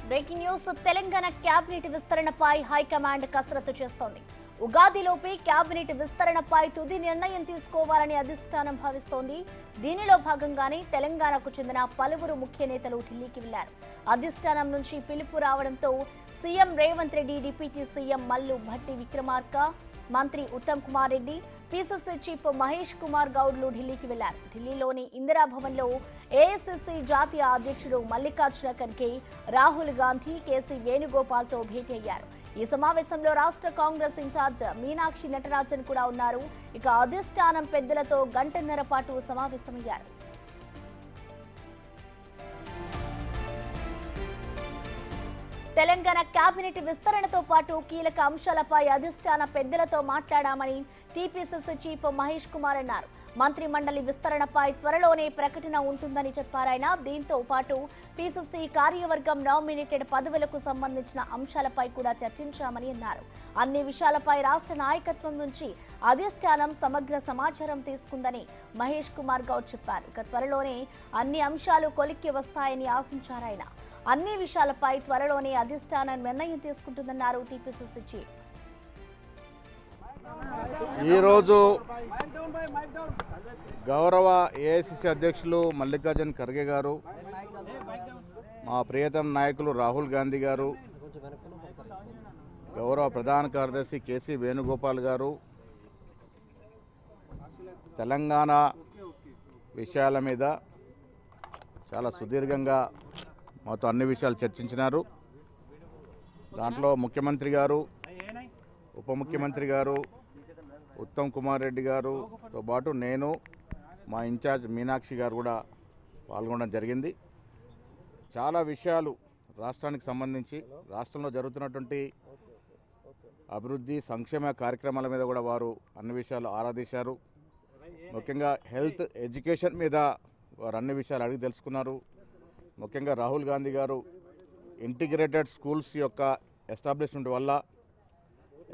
Breaking news Telangana cabinet విస్తరణపై high command కసరత్తు చేస్తోంది. ఉగాదిలోపే క్యాబినెట్ విస్తరణపై తుది నిర్ణయం తీసుకోవాలని అధిష్టానం భావిస్తోంది. దీనిలో భాగంగానే తెలంగాణకు చెందిన పలువురు ముఖ్య నేతలు ఢిల్లీకి వెళ్లారు. అధిష్టానం నుంచి పిలుపు రావడంతో CM Revanth Reddy, deputy CM Mallu Bhatti Vikramarka, మంత్రి ఉత్తమ్ కుమార్ రెడ్డి, పీసీసీ చీఫ్ మహేష్ కుమార్ గౌడ్లు ఢిల్లీకి వెళ్లారు. ఢిల్లీలోని ఇందిరాభవన్లో ఏఐసీసీ జాతీయ అధ్యక్షుడు మల్లికార్జున ఖర్గే, రాహుల్ గాంధీ, కేసీ వేణుగోపాల్తో భేటీ అయ్యారు. ఈ సమావేశంలో రాష్ట్ర కాంగ్రెస్ ఇన్ఛార్జ్ మీనాక్షి నటరాజన్ కూడా ఉన్నారు. ఇక అధిష్టానం పెద్దలతో గంటన్నర పాటు సమావేశమయ్యారు. తెలంగాణ కేబినెట్ విస్తరణతో పాటు కీలక అంశాలపై అధిష్టాన పెద్దలతో మాట్లాడామని టీపీసీసీ చీఫ్ మహేష్ కుమార్ అన్నారు. మంత్రి మండలి విస్తరణపై త్వరలోనే ప్రకటన ఉంటుందని చెప్పారాయన. దీంతో పాటు పీసీసీ కార్యవర్గం నామినేటెడ్ పదవులకు సంబంధించిన అంశాలపై కూడా చర్చించామని అన్నారు. అన్ని విషయాలపై రాష్ట్ర నాయకత్వం నుంచి అధిష్టానం సమగ్ర సమాచారం తీసుకుందని మహేష్ కుమార్ గౌడ్ చెప్పారు. ఇక త్వరలోనే అన్ని అంశాలు కొలిక్కి వస్తాయని ఆశించారాయన. అన్ని విషయాలపై త్వరలోనే అధిష్టానం నిర్ణయం తీసుకుంటుందన్నారు టీపీసీసీ చీఫ్. ఈరోజు గౌరవ ఏఐసీసీ అధ్యక్షులు మల్లికార్జున ఖర్గే గారు, మా ప్రియతమ నాయకులు రాహుల్ గాంధీ గారు, గౌరవ ప్రధాన కార్యదర్శి కేసీ వేణుగోపాల్ గారు తెలంగాణ విషయాల మీద చాలా సుదీర్ఘంగా మాతో అన్ని విషయాలు చర్చించినారు. దాంట్లో ముఖ్యమంత్రి గారు, ఉప ముఖ్యమంత్రి గారు, ఉత్తమ్ కుమార్ రెడ్డి గారుతో పాటు నేను, మా ఇన్ఛార్జ్ మీనాక్షి గారు కూడా పాల్గొనడం జరిగింది. చాలా విషయాలు రాష్ట్రానికి సంబంధించి, రాష్ట్రంలో జరుగుతున్నటువంటి అభివృద్ధి సంక్షేమ కార్యక్రమాల మీద కూడా వారు అన్ని విషయాలు ఆరాధించారు. ముఖ్యంగా హెల్త్, ఎడ్యుకేషన్ మీద వారు అన్ని విషయాలు అడిగి తెలుసుకున్నారు. ముఖ్యంగా రాహుల్ గాంధీ గారు ఇంటిగ్రేటెడ్ స్కూల్స్ యొక్క ఎస్టాబ్లిష్మెంట్ వల్ల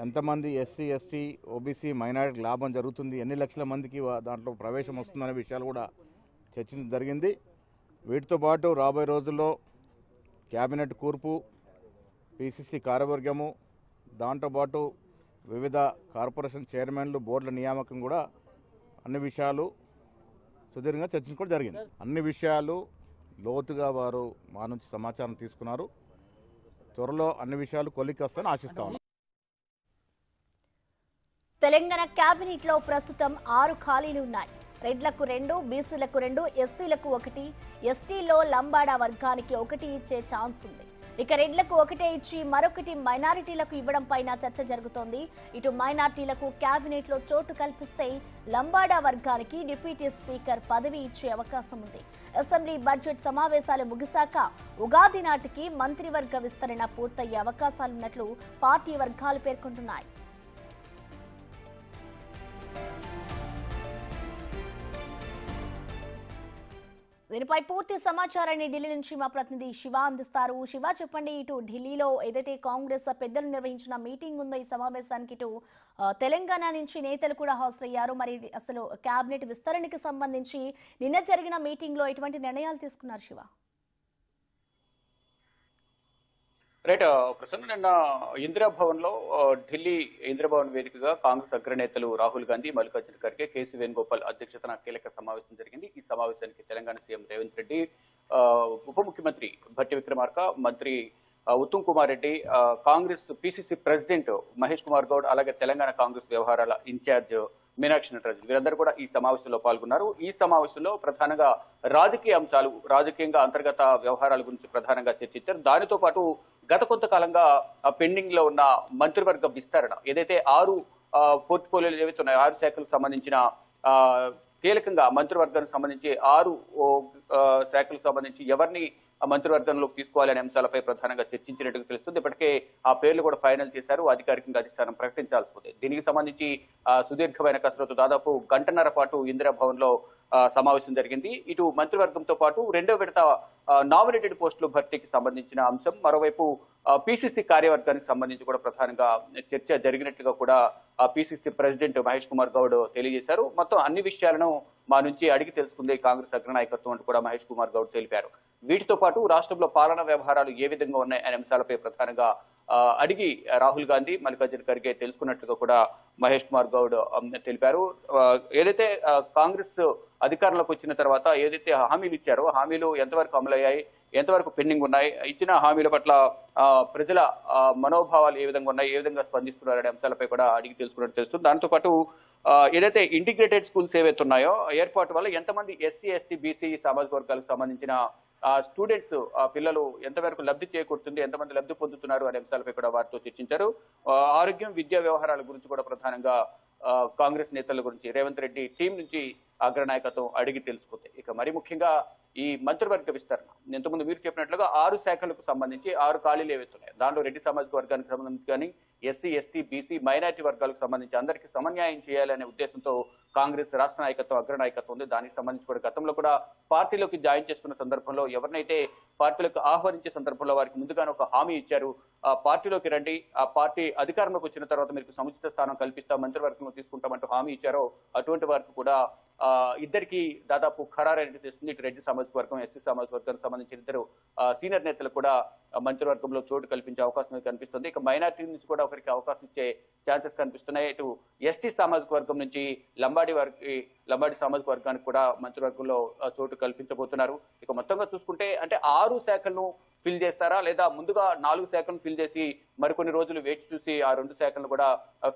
ఎంతమంది ఎస్సీ, ఎస్టీ, ఓబీసీ, మైనారిటీ లాభం జరుగుతుంది, ఎన్ని లక్షల మందికి దాంట్లో ప్రవేశం వస్తుందనే విషయాలు కూడా చర్చించడం జరిగింది. వీటితో పాటు రాబోయే రోజుల్లో క్యాబినెట్ కూర్పు, పీసీసీ కార్యవర్గము, దాంతోపాటు వివిధ కార్పొరేషన్ చైర్మన్లు, బోర్డుల నియామకం కూడా అన్ని విషయాలు సుదీర్ఘంగా చర్చించుకోవడం జరిగింది. అన్ని విషయాలు లోతుగా వారు మా నుంచి సమాచారం తీసుకున్నారు. త్వరలో అన్ని విషయాలు కొలిక్కి వస్తాయని ఆశిస్తాము. తెలంగాణ కేబినెట్ లో ప్రస్తుతం 6 ఖాళీలు ఉన్నాయి. రెడ్లకు 2, బీసీలకు 2, ఎస్సీలకు 1, ఎస్టీలో లంబాడా వర్గానికి 1 ఇచ్చే ఛాన్స్ ఉంది. ఇక రెడ్లకు 1 ఇచ్చి మరొకటి మైనారిటీలకు ఇవ్వడం పైన చర్చ జరుగుతోంది. ఇటు మైనారిటీలకు కేబినెట్ లో చోటు కల్పిస్తే లంబాడా వర్గానికి డిప్యూటీ స్పీకర్ పదవి ఇచ్చే అవకాశం ఉంది. అసెంబ్లీ బడ్జెట్ సమావేశాలు ముగిశాక ఉగాది నాటికి మంత్రివర్గ విస్తరణ పూర్తయ్యే అవకాశాలున్నట్లు పార్టీ వర్గాలు పేర్కొంటున్నాయి. దీనిపై పూర్తి సమాచారాన్ని ఢిల్లీ నుంచి మా ప్రతినిధి శివ అందిస్తారు. శివ, చెప్పండి, ఇటు ఢిల్లీలో ఏదైతే కాంగ్రెస్ పెద్దలు నిర్వహించిన మీటింగ్ ఉందో ఈ సమావేశానికి ఇటు తెలంగాణ నుంచి నేతలు కూడా హాజరయ్యారు. మరి అసలు కేబినెట్ విస్తరణకి సంబంధించి నిన్న జరిగిన మీటింగ్ లో ఎటువంటి నిర్ణయాలు తీసుకున్నారు శివ? రైట్ ప్రసన్న, నిన్న ఇందిరాభవన్ లో ఢిల్లీ ఇందిరాభవన్ వేదికగా కాంగ్రెస్ అగ్రనేతలు రాహుల్ గాంధీ, మల్లికార్జున ఖర్గే, కేసీ వేణుగోపాల్ అధ్యక్షతన కీలక సమావేశం జరిగింది. ఈ సమావేశానికి తెలంగాణ సీఎం రేవంత్ రెడ్డి, ఉప ముఖ్యమంత్రి భట్టి విక్రమార్క, మంత్రి ఉత్తమ్ కుమార్ రెడ్డి, కాంగ్రెస్ పీసీసీ ప్రెసిడెంట్ మహేష్ కుమార్ గౌడ్, అలాగే తెలంగాణ కాంగ్రెస్ వ్యవహారాల ఇన్ఛార్జ్ మీనాక్షి నటరాజన్ వీరందరూ కూడా ఈ సమావేశంలో పాల్గొన్నారు. ఈ సమావేశంలో ప్రధానంగా రాజకీయ అంశాలు, రాజకీయంగా అంతర్గత వ్యవహారాల గురించి ప్రధానంగా చర్చించారు. దానితో పాటు గత కొంతకాలంగా పెండింగ్ లో ఉన్న మంత్రివర్గ విస్తరణ, ఏదైతే 6 పోర్ట్ఫోలియోలు ఏవైతే ఉన్నాయో, 6 శాఖలకు సంబంధించిన కీలకంగా మంత్రివర్గానికి సంబంధించి 6 శాఖలకు సంబంధించి ఎవరిని మంత్రివర్గంలోకి తీసుకోవాలనే అంశాలపై ప్రధానంగా చర్చించినట్టుగా తెలుస్తుంది. ఇప్పటికే ఆ పేర్లు కూడా ఫైనల్ చేశారు. అధికారికంగా అధిష్టానం ప్రకటించాల్సి ఉంది. దీనికి సంబంధించి సుదీర్ఘమైన కసరత్తు దాదాపు గంటన్నర పాటు ఇందిరాభవన్ లో సమావేశం జరిగింది. ఇటు మంత్రివర్గంతో పాటు 2వ విడత నామినేటెడ్ పోస్టులు భర్తీకి సంబంధించిన అంశం, మరోవైపు పీసీసీ కార్యవర్గానికి సంబంధించి కూడా ప్రధానంగా చర్చ జరిగినట్లుగా కూడా పీసీసీ ప్రెసిడెంట్ మహేష్ కుమార్ గౌడ్ తెలియజేశారు. మొత్తం అన్ని విషయాలను మా నుంచి అడిగి తెలుసుకుంది కాంగ్రెస్ అగ్రనాయకత్వం అంటూ కూడా మహేష్ కుమార్ గౌడ్ తెలిపారు. వీటితో పాటు రాష్ట్రంలో పాలనా వ్యవహారాలు ఏ విధంగా ఉన్నాయి అనే అంశాలపై ప్రధానంగా అడిగి రాహుల్ గాంధీ మల్లికార్జున ఖర్గే తెలుసుకున్నట్లుగా కూడా మహేష్ కుమార్ గౌడ్ తెలిపారు. ఏదైతే కాంగ్రెస్ అధికారంలోకి వచ్చిన తర్వాత ఏదైతే హామీలు ఇచ్చారో హామీలు ఎంతవరకు అమలయ్యాయి, ఎంతవరకు పెండింగ్ ఉన్నాయి, ఇచ్చిన హామీల పట్ల ప్రజల మనోభావాలు ఏ విధంగా ఉన్నాయి, ఏ విధంగా స్పందిస్తున్నారు అనే అంశాలపై కూడా అడిగి తెలుసుకున్నట్టు తెలుస్తుంది. దాంతో పాటు ఏదైతే ఇంటిగ్రేటెడ్ స్కూల్స్ ఏవైతే ఉన్నాయో ఏర్పాటు వల్ల ఎంతమంది ఎస్సీ ఎస్టీ బీసీ సామాజిక వర్గాలకు సంబంధించిన స్టూడెంట్స్ పిల్లలు ఎంతవరకు లబ్ధి చేకూరుతుంది, ఎంతమంది లబ్ధి పొందుతున్నారు అనే అంశాలపై కూడా వారితో చర్చించారు. ఆరోగ్యం, విద్యా వ్యవహారాల గురించి కూడా ప్రధానంగా కాంగ్రెస్ నేతల గురించి రేవంత్ రెడ్డి టీం నుంచి అగ్రనాయకత్వం అడిగి తెలుసుకుంది. ఇక మరి ముఖ్యంగా ఈ మంత్రివర్గ విస్తరణ ఇంతకుముందు మీరు చెప్పినట్లుగా 6 శాఖలకు సంబంధించి 6 ఖాళీలు ఏవైతున్నాయి. దాంట్లో రెడ్డి సామాజిక వర్గానికి సంబంధించి కానీ ఎస్సీ ఎస్టీ బీసీ మైనారిటీ వర్గాలకు సంబంధించి అందరికీ సమన్యాయం చేయాలనే ఉద్దేశంతో కాంగ్రెస్ రాష్ట్ర నాయకత్వం అగ్రనాయకత్వం ఉంది. దానికి సంబంధించి కూడా గతంలో కూడా పార్టీలోకి జాయిన్ చేసుకున్న సందర్భంలో ఎవరినైతే పార్టీలోకి ఆహ్వానించే సందర్భంలో వారికి ముందుగానే ఒక హామీ ఇచ్చారు. ఆ పార్టీలోకి రండి, ఆ పార్టీ అధికారంలోకి వచ్చిన తర్వాత మీకు సముచిత స్థానం కల్పిస్తాం, మంత్రివర్గంలో తీసుకుంటామంటూ హామీ ఇచ్చారో అటువంటి వారికి కూడా ఇద్దరికి దాదాపు ఖరారైనట్టు తెస్తుంది. ఇటు రెడ్డి సామాజిక వర్గం, ఎస్సీ సామాజిక వర్గానికి సంబంధించిన ఇద్దరు సీనియర్ నేతలు కూడా మంత్రివర్గంలో చోటు కల్పించే అవకాశం కనిపిస్తుంది. ఇక మైనార్టీ నుంచి కూడా ఒకరికి అవకాశం ఇచ్చే ఛాన్సెస్ కనిపిస్తున్నాయి. ఇటు ఎస్టీ సామాజిక వర్గం నుంచి లంబాడి సామాజిక వర్గానికి కూడా మంత్రివర్గంలో చోటు కల్పించబోతున్నారు. ఇక మొత్తంగా చూసుకుంటే అంటే 6 శాఖలను ఫిల్ చేస్తారా, లేదా ముందుగా 4 శాఖలను ఫిల్ చేసి మరికొన్ని రోజులు వేచి చూసి ఆ 2 శాఖలను కూడా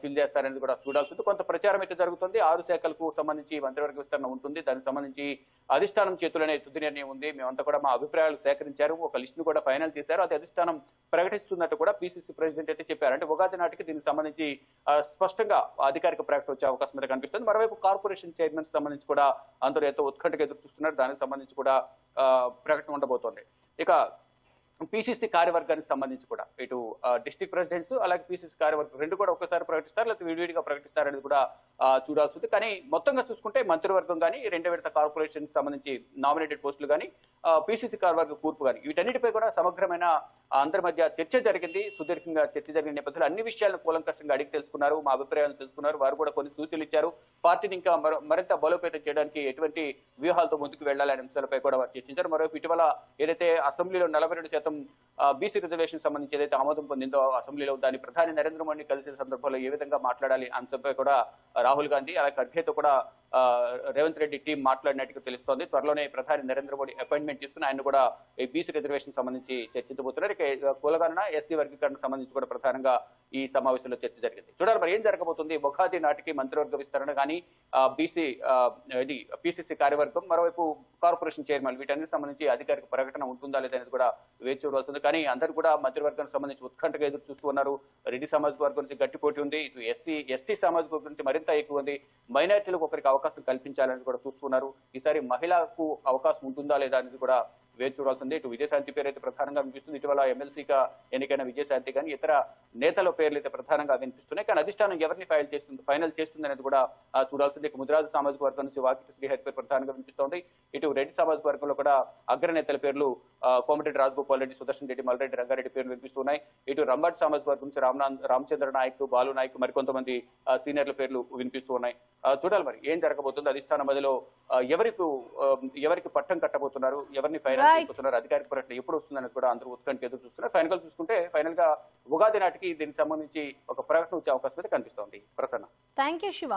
ఫిల్ చేస్తారనేది కూడా చూడాల్సింది. కొంత ప్రచారం అయితే జరుగుతుంది. 6 శాఖలకు సంబంధించి మంత్రివర్గ విస్తరణ ఉంటుంది. దానికి సంబంధించి అధిష్టానం చేతులనే తుది నిర్ణయం ఉంది. మేమంతా కూడా మా అభిప్రాయాలు సేకరించారు, ఒక లిస్ట్ ను కూడా ఫైనల్ చేశారు, అది అధిష్టానం ప్రకటిస్తున్నట్టు కూడా పిసిసి ప్రెసిడెంట్ అయితే చెప్పారు. అంటే ఉగాది నాటికి దీనికి సంబంధించి స్పష్టంగా అధికారిక ప్రకటన వచ్చే అవకాశం అయితే కనిపిస్తుంది. మరోవైపు కార్పొరేషన్ చైర్మన్ సంబంధించి కూడా అందరూ ఎంతో ఉత్కంఠగా ఎదురు చూస్తున్నారు. దానికి సంబంధించి కూడా ప్రకటన ఉండబోతోంది. ఇక పిసిసి కార్యవర్గానికి సంబంధించి కూడా ఇటు డిస్ట్రిక్ట్ ప్రెసిడెంట్స్ అలాగే పిసిసి కార్యవర్గం రెండు కూడా ఒకసారి ప్రకటిస్తారు, లేకపోతే విడివిడిగా ప్రకటిస్తారనేది కూడా చూడాల్సి ఉంది. కానీ మొత్తంగా చూసుకుంటే మంత్రివర్గం కానీ 2వ విడత కార్పొరేషన్ సంబంధించి నామినేటెడ్ పోస్టులు కానీ పిసిసి కార్యవర్గ కూర్పు కానీ వీటన్నిటిపై కూడా సమగ్రమైన అందరి మధ్య చర్చ జరిగింది. సుదీర్ఘంగా చర్చ జరిగిన నేపథ్యంలో అన్ని విషయాలను కూలంకషంగా అడిగి తెలుసుకున్నారు, మా అభిప్రాయాలను తెలుసుకున్నారు. వారు కూడా కొన్ని సూచనలు ఇచ్చారు. పార్టీని ఇంకా మరింత బలోపేతం చేయడానికి ఎటువంటి వ్యూహాలతో ముందుకు వెళ్లాలనే అంశాలపై కూడా వారు చర్చించారు. మరోవైపు ఇటీవల ఏదైతే అసెంబ్లీలో 42% బీసీ రిజర్వేషన్ సంబంధించి ఏదైతే ఆమోదం పొందిందో అసెంబ్లీలో దాని ప్రధాని నరేంద్ర మోడీని కలిసిన సందర్భంలో ఏ విధంగా మాట్లాడాలి అంశంపై కూడా రాహుల్ గాంధీ అలాగే ఖర్గేతో కూడా రేవంత్ రెడ్డి టీం మాట్లాడినట్టుగా తెలుస్తోంది. త్వరలోనే ప్రధాని నరేంద్ర మోడీ అపాయింట్మెంట్ తీసుకుని ఆయన కూడా ఈ బీసీ రిజర్వేషన్ సంబంధించి చర్చించబోతున్నారు. ఇక కులగణన, ఎస్సీ వర్గీకరణ సంబంధించి కూడా ప్రధానంగా ఈ సమావేశంలో చర్చ జరిగింది. చూడాలి మరి ఏం జరగబోతుంది. ఉగాది నాటికి మంత్రివర్గ విస్తరణ కానీ పిసిసి కార్యవర్గం, మరోవైపు కార్పొరేషన్ చైర్మన్ వీటన్నిటికి సంబంధించి అధికారిక ప్రకటన ఉంటుందా లేదనేది కూడా వేచి చూడాల్సింది. కానీ అందరూ కూడా మంత్రివర్గానికి సంబంధించి ఉత్కంఠగా ఎదురు చూస్తూ ఉన్నారు. రెడ్డి సామాజిక వర్గం నుంచి గట్టి పోటీ ఉంది, ఇటు ఎస్టీ సామాజిక వర్గం నుంచి మరింత ఎక్కువ ఉంది. మైనారిటీలకు ఒకరికి అవకాశం కల్పించాలని కూడా చూస్తున్నారు. ఈసారి మహిళలకు అవకాశం ఉంటుందా లేదా అనేది కూడా వేచి చూడాల్సింది. ఇటు విజయశాంతి పేరు అయితే ప్రధానంగా వినిపిస్తుంది. ఇటీవల ఎమ్మెల్సీగా ఎన్నికైన విజయశాంతి కానీ ఇతర నేతల పేర్లు అయితే ప్రధానంగా వినిపిస్తున్నాయి. కానీ అధిష్టానం ఎవరిని ఫైనల్ చేస్తుంది అనేది కూడా చూడాల్సింది. ఇక ముదిరాజు సామాజిక వర్గం నుంచి వాకిటి శ్రీహరి పేరు ప్రధానంగా వినిపిస్తోంది. ఇటు రెడ్డి సామాజిక వర్గంలో కూడా అగ్రనేతల పేర్లు కోమటిరెడ్డి రాజగోపాల్ రెడ్డి, సుదర్శన్ రెడ్డి, మల్రెడ్డి రంగారెడ్డి పేర్లు వినిపిస్తున్నాయి. ఇటు రంబాటి సామాజిక వర్గం నుంచి రామచంద్ర నాయక్, బాలు నాయక్, మరికొంతమంది సీనియర్ల పేర్లు వినిపిస్తూ ఉన్నాయి. చూడాలి మరి ఏం జరగబోతుంది. అధిష్టానం మధ్యలో ఎవరికి పట్టం కట్టబోతున్నారు, ఎవరిని ఫైనల్ చేయబోతున్నారు, అధికారిక ప్రకటన ఎప్పుడు వస్తుందని కూడా అందరూ ఉత్కంఠ ఎదురు చూస్తున్నారు. ఫైనల్ గా ఉగాది నాటికి దీనికి సంబంధించి ఒక ప్రకటన వచ్చే అవకాశం అయితే కనిపిస్తోంది. ప్రసన్న. Thank you Shiva.